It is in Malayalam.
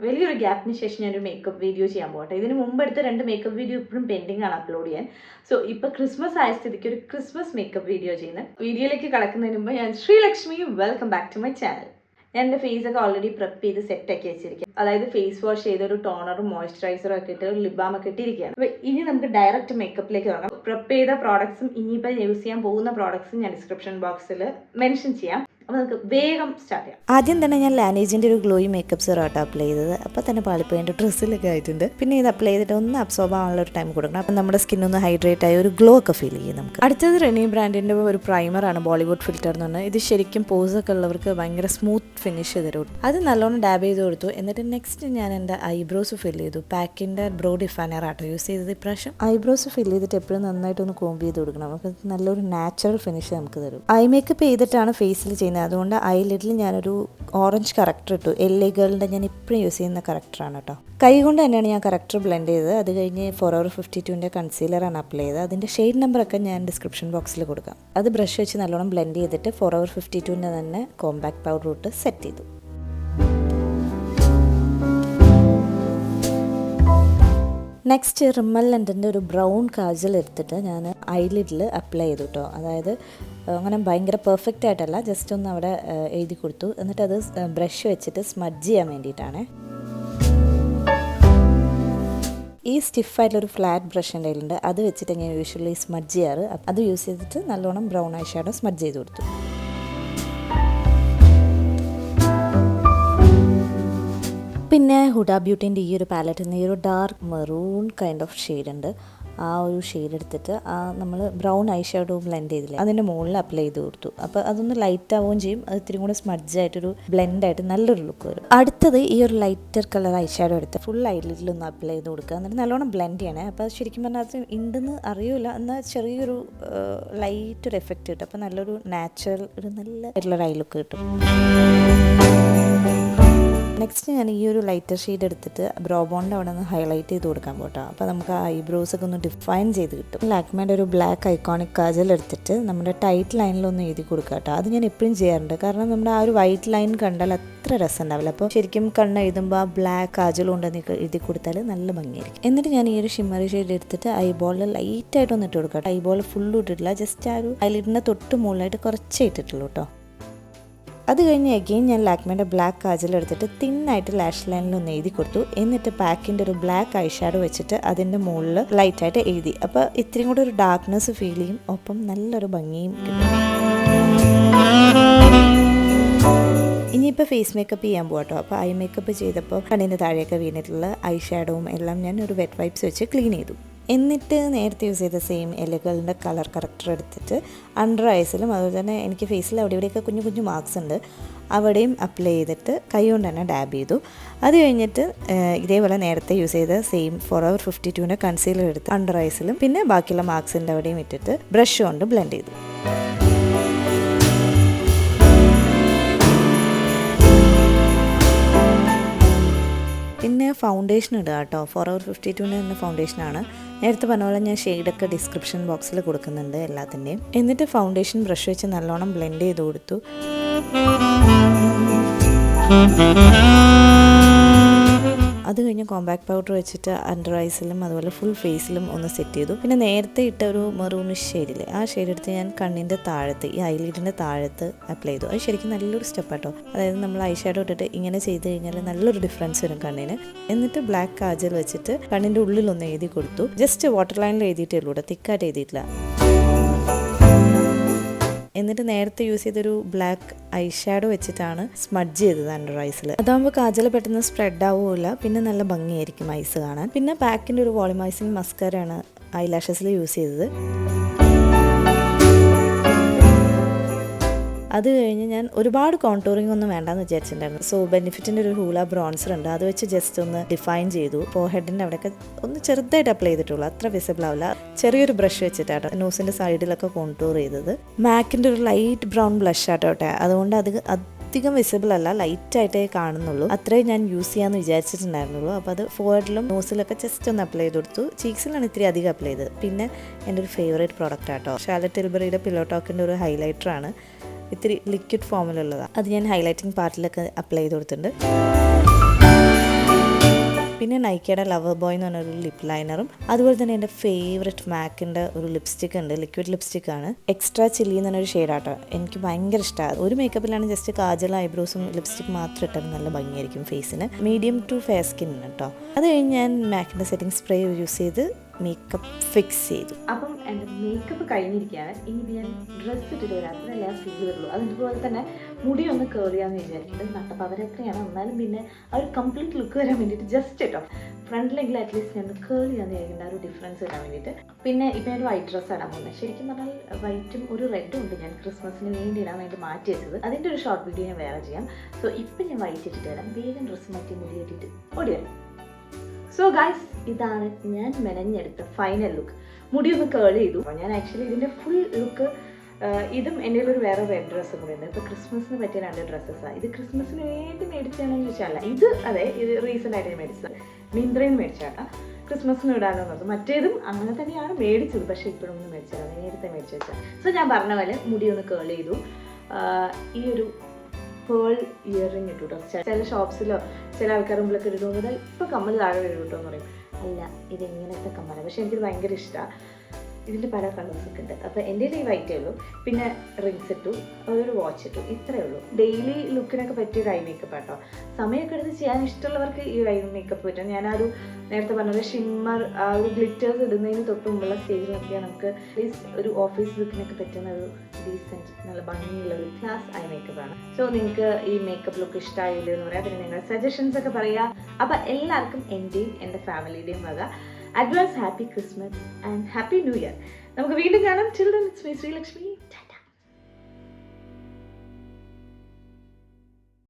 വലിയൊരു ഗ്യാപ്പിന് ശേഷം ഞാനൊരു മേക്കപ്പ് വീഡിയോ ചെയ്യാൻ പോകട്ടെ. ഇതിന് മുമ്പ് എടുത്ത 2 മേക്കപ്പ് വീഡിയോ ഇപ്പോഴും പെൻഡിങ് ആണ് അപ്ലോഡ് ചെയ്യാൻ. സോ ഇപ്പോൾ ക്രിസ്മസ് ആയ സ്ഥിതിക്ക് ഒരു ക്രിസ്മസ് മേക്കപ്പ് വീഡിയോ ചെയ്യുന്നത്. വീഡിയോയിലേക്ക് കടക്കുന്നതിന് മുമ്പ് ഞാൻ Sreelakshmi, welcome back to my channel. ഞാൻ എൻ്റെ ഫേസൊക്കെ ഓൾറെഡി പ്രെപ്പ് ചെയ്ത് സെറ്റാക്കി വെച്ചിരിക്കും. അതായത് ഫേസ് വാഷ് ചെയ്തൊരു ടോണറും മോയ്സ്ചറൈസറും ഒക്കെ ഇട്ട് ലിപ് ബാം ഒക്കെ ഇട്ടിരിക്കുകയാണ്. അപ്പോൾ ഇനി നമുക്ക് ഡയറക്റ്റ് മേക്കപ്പിലേക്ക് തുടങ്ങാം. പ്രെപ്പ് ചെയ്ത പ്രോഡക്ട്സും ഇനിയിപ്പോൾ യൂസ് ചെയ്യാൻ പോകുന്ന പ്രോഡക്ട്സും ഞാൻ ഡിസ്ക്രിപ്ഷൻ ബോക്സിൽ മെൻഷൻ ചെയ്യാം. അപ്പോൾ നമുക്ക് വേഗം സ്റ്റാർട്ട് ചെയ്യാം. ആദ്യം തന്നെ ഞാൻ ലാനേജിൻ്റെ ഒരു ഗ്ലോയി മേക്കപ്പ് സെറാട്ടോ അപ്ലൈ ചെയ്തത്. അപ്പോൾ തന്നെ പാളിപ്പോയി ഡ്രസ്സിലൊക്കെ ആയിട്ടുണ്ട്. പിന്നെ ഇത് അപ്ലൈ ചെയ്തിട്ട് ഒന്ന് അബ്സോർബ് ആവാനുള്ള ഒരു ടൈം കൊടുക്കണം. അപ്പം നമ്മുടെ സ്കിന്നൊന്ന് ഹൈഡ്രേറ്റ് ആയി ഒരു ഗ്ലോ ഒക്കെ ഫീൽ ചെയ്യും നമുക്ക്. അടുത്തത് റെനി ബ്രാൻഡിൻ്റെ ഒരു പ്രൈമറാണ്, ബോളിവുഡ് ഫിൽറ്റർ എന്ന് പറഞ്ഞാൽ. ഇത് ശരിക്കും പോസൊക്കെ ഉള്ളവർക്ക് ഭയങ്കര സ്മൂത്ത് ഫിനിഷ് ചെയ്ത് തരും. അത് നല്ലോണം ഡാബ് ചെയ്ത് കൊടുത്തു. എന്നിട്ട് നെക്സ്റ്റ് ഞാൻ എൻ്റെ ഐബ്രോസ് ഫിൽ ചെയ്തു. പാക്കിൻ്റെ ബ്രോ ഡിഫൈനർ ആട്ടോ യൂസ് ചെയ്തത് ഇപ്രാവശ്യം. ഐബ്രോസ് ഫിൽ ചെയ്തിട്ട് എപ്പോഴും നന്നായിട്ടൊന്ന് കോംബ് ചെയ്ത് കൊടുക്കണം. നമുക്ക് നല്ലൊരു നാച്ചുറൽ ഫിനിഷ് നമുക്ക് തരും. ഐ മേക്കപ്പ് ചെയ്തിട്ടാണ് ഫേസിൽ ചെയ്യുന്നത്. അതുകൊണ്ട് ഐലിഡിൽ ഞാനൊരു ഓറഞ്ച് കറക്റ്റർ ഇട്ടു. LA ഗേളിൻ്റെ ഞാൻ ഇപ്പോഴും യൂസ് ചെയ്യുന്ന കറക്റ്ററാണ് കേട്ടോ. കൈ കൊണ്ട് തന്നെയാണ് ഞാൻ കറക്റ്റർ ബ്ലെൻഡ് ചെയ്തത്. അത് കഴിഞ്ഞ് Forever 52ൻ്റെ കൺസീലറാണ് അപ്ലൈ ചെയ്തത്. അതിൻ്റെ ഷെയ്ഡ് നമ്പറൊക്കെ ഞാൻ ഡിസ്ക്രിപ്ഷൻ ബോക്സിൽ കൊടുക്കാം. അത് ബ്രഷ് വെച്ച് നല്ലോണം ബ്ലെൻഡ് ചെയ്തിട്ട് Forever 52ൻ്റെ തന്നെ കോമ്പാക്ട് പൗഡർ ഇട്ട് സെറ്റ് ചെയ്തു. നെക്സ്റ്റ് റിമ്മൽ ലെൻറ്റിൻ്റെ ഒരു ബ്രൗൺ കാജൽ എടുത്തിട്ട് ഞാൻ ഐലിഡിൽ അപ്ലൈ ചെയ്തു കേട്ടോ. അതായത് അങ്ങനെ ഭയങ്കര പെർഫെക്റ്റ് ആയിട്ടല്ല, ജസ്റ്റ് ഒന്ന് അവിടെ എഴുതി കൊടുത്തു. എന്നിട്ട് അത് ബ്രഷ് വെച്ചിട്ട് സ്മഡ്ജ് ചെയ്യാൻ വേണ്ടിയിട്ടാണ്. ഈ സ്റ്റിഫായിട്ടുള്ളൊരു ഫ്ലാറ്റ് ബ്രഷ് എൻ്റെ കയ്യിലുണ്ട്. അത് വെച്ചിട്ട് ഞാൻ യൂഷ്വലി സ്മഡ്ജ് ചെയ്യാറ്. അത് യൂസ് ചെയ്തിട്ട് നല്ലോണം ബ്രൗൺ ഐ ഷാഡോ സ്മഡ്ജ് ചെയ്ത് കൊടുത്തു. പിന്നെ ഹുഡ ബ്യൂട്ടീൻ്റെ ഈ ഒരു പാലറ്റിൽ നിന്ന് ഈ ഒരു dark maroon kind of shade ഉണ്ട്. ആ ഒരു ഷെയ്ഡ് എടുത്തിട്ട് നമ്മൾ ബ്രൗൺ ഐ ഷാഡോ ബ്ലെൻഡ് ചെയ്തില്ലേ, അതിൻ്റെ മുകളിൽ അപ്ലൈ ചെയ്ത് കൊടുത്തു. അപ്പോൾ അതൊന്ന് ലൈറ്റ് ആവുകയും ചെയ്യും. അത് ഇത്തിരി കൂടെ സ്മഡ്ജായിട്ടൊരു ബ്ലെൻഡായിട്ട് നല്ലൊരു ലുക്ക് വരും. അടുത്തത് ഈ ഒരു ലൈറ്റർ കളർ ഐ ഷാഡോ എടുത്ത് ഫുൾ ഐലിഡിലൊന്ന് അപ്ലൈ ചെയ്ത് കൊടുക്കുക. എന്നിട്ട് നല്ലോണം ബ്ലെൻഡ് ചെയ്യണേ. അപ്പോൾ ശരിക്കും പറഞ്ഞാൽ അത് ഉണ്ടെന്ന് അറിയില്ല, എന്നാൽ ചെറിയൊരു ലൈറ്റ് ഒരു എഫക്റ്റ് കിട്ടും. അപ്പോൾ നല്ലൊരു നാച്ചുറൽ ഒരു നല്ലൊരു ഐ ലുക്ക് കിട്ടും. നെക്സ്റ്റ് ഞാൻ ഈ ഒരു ലൈറ്റർ ഷെയ്ഡ് എടുത്തിട്ട് ബ്രോബോണിൻ്റെ അവിടെ നിന്ന് ഹൈലൈറ്റ് ചെയ്ത് കൊടുക്കാൻ പോട്ടോ. അപ്പോൾ നമുക്ക് ആ ഐബ്രോസൊക്കെ ഒന്ന് ഡിഫൈൻ ചെയ്ത് കിട്ടും. ലാക്മേൻ്റെ ഒരു ബ്ലാക്ക് ഐക്കോണിക് കാജൽ എടുത്തിട്ട് നമ്മുടെ ടൈറ്റ് ലൈനിലൊന്ന് എഴുതി കൊടുക്കുക കേട്ടോ. അത് ഞാൻ എപ്പോഴും ചെയ്യാറുണ്ട്. കാരണം നമ്മുടെ ആ ഒരു വൈറ്റ് ലൈൻ കണ്ടാൽ അത്ര രസം ഉണ്ടാവില്ല. അപ്പോൾ ശരിക്കും കണ്ണ് എഴുതുമ്പോൾ ആ ബ്ലാക്ക് കാജൽ കൊണ്ടെന്ന് എഴുതി കൊടുത്താൽ നല്ല ഭംഗിയായിരിക്കും. എന്നിട്ട് ഞാൻ ഈ ഒരു ഷിമ്മറി ഷെയ്ഡ് എടുത്തിട്ട് ഐബോളിൽ ലൈറ്റായിട്ടൊന്ന് ഇട്ട് കൊടുക്കാം. ഐബോൾ ഫുള്ളും ഇട്ടിട്ടില്ല, ജസ്റ്റ് ആ ഒരു ഐലിഡിൻ്റെ തൊട്ട് മുകളിലായിട്ട് കുറച്ചേ ഇട്ടിട്ടുള്ളൂ കേട്ടോ. അത് കഴിഞ്ഞ് അഗെയിൻ ഞാൻ ലാക്മേൻ്റെ ബ്ലാക്ക് കാജൽ എടുത്തിട്ട് തിന്നായിട്ട് ലാഷ് ലൈനിലൊന്ന് എഴുതി കൊടുത്തു. എന്നിട്ട് പാക്കിൻ്റെ ഒരു ബ്ലാക്ക് ഐ ഷാഡോ വെച്ചിട്ട് അതിൻ്റെ മുകളിൽ ലൈറ്റായിട്ട് എഴുതി. അപ്പോൾ ഇത്തിരി കൂടെ ഒരു ഡാർക്ക്നെസ് ഫീൽ ചെയ്യും, ഒപ്പം നല്ലൊരു ഭംഗിയും കിട്ടും. ഇനിയിപ്പോൾ ഫേസ് മേക്കപ്പ് ചെയ്യാൻ പോകാട്ടോ. അപ്പോൾ ഐ മേക്കപ്പ് ചെയ്തപ്പോൾ കണ്ണിൻ്റെ താഴെയൊക്കെ വീണിട്ടുള്ള ഐ ഷാഡോവും എല്ലാം ഞാൻ ഒരു വെറ്റ് വൈപ്സ് വെച്ച് ക്ലീൻ ചെയ്തു. എന്നിട്ട് നേരത്തെ യൂസ് ചെയ്ത സെയിം എലകളുടെ കളർ കറക്റ്റർ എടുത്തിട്ട് അണ്ടർ ഐസിലും അതുപോലെ തന്നെ എനിക്ക് ഫേസിൽ അവിടെ ഇവിടെയൊക്കെ കുഞ്ഞു കുഞ്ഞു മാർക്സ് ഉണ്ട്, അവിടെയും അപ്ലൈ ചെയ്തിട്ട് കൈ കൊണ്ട് തന്നെ ഡാബ് ചെയ്തു. അത് കഴിഞ്ഞിട്ട് ഇതേപോലെ നേരത്തെ യൂസ് ചെയ്ത സെയിം Forever 52ൻ്റെ കൺസീലർ എടുത്ത് അണ്ടർ ഐസിലും പിന്നെ ബാക്കിയുള്ള മാർക്സിൻ്റെ അവിടെയും ഇട്ടിട്ട് ബ്രഷ് കൊണ്ട് ബ്ലെൻഡ് ചെയ്തു. പിന്നെ ഫൗണ്ടേഷൻ ഇടുക കേട്ടോ. Forever 52ൻ്റെ തന്നെ ഫൗണ്ടേഷനാണ്. നേരത്തെ പറഞ്ഞ പോലെ ഞാൻ ഷെയ്ഡൊക്കെ ഡിസ്ക്രിപ്ഷൻ ബോക്സിൽ കൊടുക്കുന്നുണ്ട് എല്ലാത്തിൻ്റെയും. എന്നിട്ട് ഫൗണ്ടേഷൻ ബ്രഷ് വെച്ച് നല്ലോണം ബ്ലെൻഡ് ചെയ്ത് കൊടുത്തു. അത് കഴിഞ്ഞ് കോമ്പാക്ട് പൗഡർ വെച്ചിട്ട് അണ്ടർ ഐസിലും അതുപോലെ ഫുൾ ഫേസിലും ഒന്ന് സെറ്റ് ചെയ്തു. പിന്നെ നേരത്തെ ഇട്ട ഒരു മെറൂണിഷ് ഷെയ്ഡില്ലേ, ആ ഷെയ്ഡ് എടുത്ത് ഞാൻ കണ്ണിൻ്റെ താഴത്ത്, ഈ ഐലിഡിൻ്റെ താഴത്ത് അപ്ലൈ ചെയ്തു. അത് ശരിക്കും നല്ലൊരു സ്റ്റെപ്പാട്ടോ. അതായത് നമ്മൾ ഐ ഷാഡോ ഇട്ടിട്ട് ഇങ്ങനെ ചെയ്ത് കഴിഞ്ഞാൽ നല്ലൊരു ഡിഫറൻസ് വരും കണ്ണിന്. എന്നിട്ട് ബ്ലാക്ക് കാജൽ വെച്ചിട്ട് കണ്ണിൻ്റെ ഉള്ളിലൊന്ന് എഴുതി കൊടുത്തു. ജസ്റ്റ് വാട്ടർ ലൈനിൽ എഴുതിയിട്ടേ ഉള്ളൂ, തിക്കായിട്ട് എഴുതിയിട്ടില്ല. എന്നിട്ട് നേരത്തെ യൂസ് ചെയ്തൊരു ബ്ലാക്ക് ഐ ഷാഡോ വെച്ചിട്ടാണ് സ്മഡ്ജ് ചെയ്തത് അണ്ടർ ഐസിൽ. അതാകുമ്പോൾ കാജൽ പെട്ടെന്ന് സ്പ്രെഡ് ആവുകയില്ല, പിന്നെ നല്ല ഭംഗിയായിരിക്കും ഐസ് കാണാൻ. പിന്നെ പാക്കിൻ്റെ ഒരു വോളിമൈസിങ് മസ്കാരയാണ് ഐ ലാഷസിൽ യൂസ് ചെയ്തത്. അത് കഴിഞ്ഞ് ഞാൻ ഒരുപാട് കോൺടൂറിങ് ഒന്നും വേണ്ടെന്ന് വിചാരിച്ചിട്ടുണ്ടായിരുന്നു. സോ ബെനിഫിറ്റിൻ്റെ ഒരു ഹൂല ബ്രോൺസർ ഉണ്ട്, അത് വെച്ച് ജസ്റ്റ് ഒന്ന് ഡിഫൈൻ ചെയ്തു. ഫോർഹെഡിൻ്റെ അവിടെയൊക്കെ ഒന്ന് ചെറുതായിട്ട് അപ്ലൈ ചെയ്തിട്ടുള്ളൂ, അത്ര വിസിബിൾ ആവില്ല. ചെറിയൊരു ബ്രഷ് വെച്ചിട്ടാട്ടോ നോസിൻ്റെ സൈഡിലൊക്കെ കോൺടൂർ ചെയ്തത്. മാക്കിൻ്റെ ഒരു ലൈറ്റ് ബ്രൗൺ ബ്ലഷ് ആട്ടോ, അതുകൊണ്ട് അധികം വിസിബിൾ അല്ല, ലൈറ്റായിട്ടേ കാണുന്നുള്ളൂ. അത്രയും ഞാൻ യൂസ് ചെയ്യാമെന്ന് വിചാരിച്ചിട്ടുണ്ടായിരുന്നുള്ളൂ. അപ്പോൾ അത് ഫോർഹെഡിലും നോസിലൊക്കെ ജസ്റ്റ് ഒന്ന് അപ്ലൈ ചെയ്ത് കൊടുത്തു. ചീക്സിലാണ് ഇത്തിരി അധികം അപ്ലൈ ചെയ്തത്. പിന്നെ എൻ്റെ ഒരു ഫേവറേറ്റ് പ്രോഡക്റ്റ് ആട്ടോ, ഷാർലറ്റ് ടിൽബറിയുടെ പില്ലോ ടോക്കിൻ്റെ ഒരു ഹൈലൈറ്ററാണ്. ഇത്തിരി ലിക്വിഡ് ഫോമിലുള്ളതാണ്. അത് ഞാൻ ഹൈലൈറ്റിംഗ് പാർട്ടിലൊക്കെ അപ്ലൈ ചെയ്ത് കൊടുത്തിട്ടുണ്ട്. പിന്നെ നൈക്കയുടെ ലവർ ബോയ് എന്ന് പറഞ്ഞൊരു ലിപ് ലൈനറും അതുപോലെ തന്നെ എൻ്റെ ഫേവററ്റ് മാക്കിൻ്റെ ഒരു ലിപ്സ്റ്റിക് ഉണ്ട്, ലിക്വിഡ് ലിപ്സ്റ്റിക് ആണ്, എക്സ്ട്രാ ചില്ലി എന്ന് പറഞ്ഞൊരു ഷെയ്ഡാട്ടോ. എനിക്ക് ഭയങ്കര ഇഷ്ടമാണ്. ഒരു മേക്കപ്പിലാണ് ജസ്റ്റ് കാജൽ ഐബ്രോസും ലിപ്സ്റ്റിക് മാത്രം ഇട്ടാൽ നല്ല ഭംഗിയായിരിക്കും ഫേസിന്. മീഡിയം ടു ഫെയർ സ്കിൻ കേട്ടോ. അത് കഴിഞ്ഞ് ഞാൻ മാക്കിൻ്റെ സെറ്റിംഗ് സ്പ്രേ യൂസ് ചെയ്ത് മേക്കപ്പ് ഫിക്സ് ചെയ്തു. അപ്പം എൻ്റെ മേക്കപ്പ് കഴിഞ്ഞിരിക്കുകയാണ്. ഇനി ഞാൻ ഡ്രസ്സ് ഇട്ടിട്ട് വരാത്തതല്ലേ ആ ഫീൽ വരുള്ളൂ. അതുപോലെ തന്നെ മുടി ഒന്ന് കേൾ ചെയ്യാമെന്ന് വിചാരിക്കുന്നത്. നട്ടപ്പവരൊക്കെയാണ്, എന്നാലും പിന്നെ ആ ഒരു കംപ്ലീറ്റ് ലുക്ക് വരാൻ വേണ്ടിയിട്ട് ജസ്റ്റ് കേട്ടോ ഫ്രണ്ടിലെങ്കിലും അറ്റ്ലീസ്റ്റ് ഞാൻ കേൾ ചെയ്യാമെന്ന് വിചാരിക്കേണ്ട ഒരു ഡിഫറൻസ് ഇടാൻ വേണ്ടിയിട്ട്. പിന്നെ ഇപ്പം ഞാൻ വൈറ്റ് ഡ്രസ്സ് ഇടാൻ പോകുന്നത്. ശരിക്കും പറഞ്ഞാൽ വൈറ്റും ഒരു റെഡും ഉണ്ട് ഞാൻ ക്രിസ്മസിന് വേണ്ടി ഇടാൻ വേണ്ടി മാറ്റി വെച്ചത്. അതിൻ്റെ ഒരു ഷോർട്ട് വീഡിയോ ഞാൻ വേറെ ചെയ്യാം. സോ ഇപ്പം ഞാൻ വൈറ്റ് ഇട്ടിട്ട് വരാം. വേഗം ഡ്രസ്സ് മാറ്റി മുടി കെട്ടിയിട്ട് ഓടി വരാം. സോ ഗൈസ്, ഇതാണ് ഞാൻ മെനഞ്ഞെടുത്ത ഫൈനൽ ലുക്ക്. മുടി ഒന്ന് കേൾ ചെയ്തു. ഞാൻ ആക്ച്വലി ഇതിൻ്റെ ഫുൾ ലുക്ക് ഇതും എൻ്റെ ഒരു വേറെ റെഡ് ഡ്രസ്സും കൂടെ ഉണ്ട്. ഇപ്പോൾ ക്രിസ്മസിന് പറ്റിയ 2 ഡ്രസ്സസാണ്. ഇത് ക്രിസ്മസിന് വേണ്ടി മേടിച്ചാണെന്ന് ചോദിച്ചാൽ ഇത് അതെ, ഇത് റീസെൻ്റ് ആയിട്ട് ഞാൻ മേടിച്ചത് മിന്ത്രയിൽ നിന്ന് മേടിച്ചാട്ടാ. ക്രിസ്മസിന് ഇടാനോ നോക്കും. മറ്റേതും അങ്ങനെ തന്നെയാണ് മേടിച്ചത്, പക്ഷേ ഇപ്പോഴൊന്നും മേടിച്ചത് നേരത്തെ മേടിച്ച് വെച്ചാൽ. സോ ഞാൻ പറഞ്ഞ പോലെ മുടി ഒന്ന് കേൾ ചെയ്തു. ഈ ഒരു പേൾ ഇയറിങ് ഇട്ടു കേട്ടോ. ചില ഷോപ്സിലോ ചില ആൾക്കാർ മുമ്പിലൊക്കെ ഇടുന്നത് ഇപ്പോൾ കമ്മൽ താഴെ വരും കേട്ടോ എന്ന് പറയും. അല്ല, ഇതിങ്ങനത്തെ കമ്മലാണ്. പക്ഷേ എനിക്കിത് ഭയങ്കര ഇഷ്ടമാണ്. ഇതിൻ്റെ പല കളേഴ്സൊക്കെ ഉണ്ട്. അപ്പോൾ എൻ്റെ ഈ വൈറ്റേ ഉള്ളൂ. പിന്നെ റിങ്സ് ഇട്ടു, അതൊരു വാച്ച് ഇട്ടു, ഇത്രയേ ഉള്ളൂ. ഡെയിലി ലുക്കിനൊക്കെ പറ്റിയൊരു ഐ മേക്കപ്പ് കേട്ടോ. സമയമൊക്കെ എടുത്ത് ചെയ്യാൻ ഇഷ്ടമുള്ളവർക്ക് ഈ ഐ മേക്കപ്പ് പറ്റും. ഞാനൊരു നേരത്തെ പറഞ്ഞത് ഷിമ്മർ ആ ഒരു ഗ്ലിറ്റേഴ്സ് ഇടുന്നതിന് തൊട്ട് മുമ്പുള്ള സ്റ്റേജിൽ നോക്കിയാൽ നമുക്ക് ഒരു ഓഫീസ് ലുക്കിനൊക്കെ പറ്റുന്ന ഒരു ഡീസൻറ്റ് നല്ല ഭംഗിയുള്ള ഒരു ക്ലാസ് ഐ മേക്കപ്പാണ്. സോ നിങ്ങൾക്ക് ഈ മേക്കപ്പ് ലുക്ക് ഇഷ്ടമായില്ല എന്ന് പറയാം. പിന്നെ നിങ്ങൾ സജഷൻസ് ഒക്കെ പറയുക. അപ്പോൾ എല്ലാവർക്കും എൻ്റെയും എൻ്റെ ഫാമിലിയുടെയും വക advance happy Christmas and happy new year. നമുക്ക് വീണ്ടും കാണാം. Children, it's me Sreelakshmi.